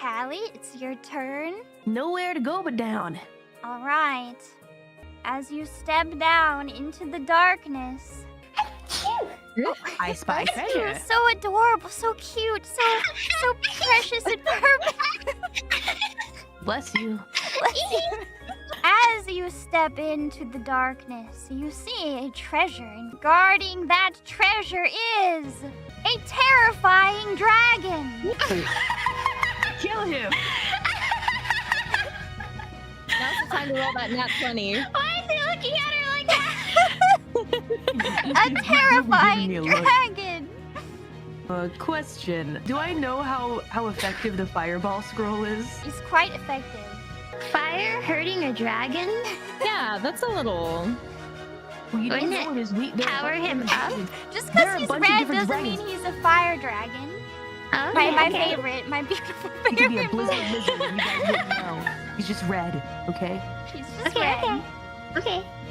Callie, it's your turn. Nowhere to go but down. All right. As you step down into the darkness, I spy treasure. so adorable, so cute, so precious and perfect. Bless you. As you step into the darkness, you see a treasure, and guarding that treasure is a terrifying dragon. Kill him. Now's the time to roll that nat 20. Why is he looking at her like that? A terrifying me a look. dragon. Question. Do I know how effective the fireball scroll is? It's quite effective. Fire hurting a dragon? Yeah, that's a little... Well, you don't Wouldn't know it his weak. there are a power bunch of him different up? dragons. Just There are because a he's bunch of red different doesn't dragons. mean he's a fire dragon. Oh, My okay. favorite, my beautiful He could be a favorite. blizzard lizard. You guys wouldn't know. He's just red. Okay. She's just Okay, red. okay. Okay.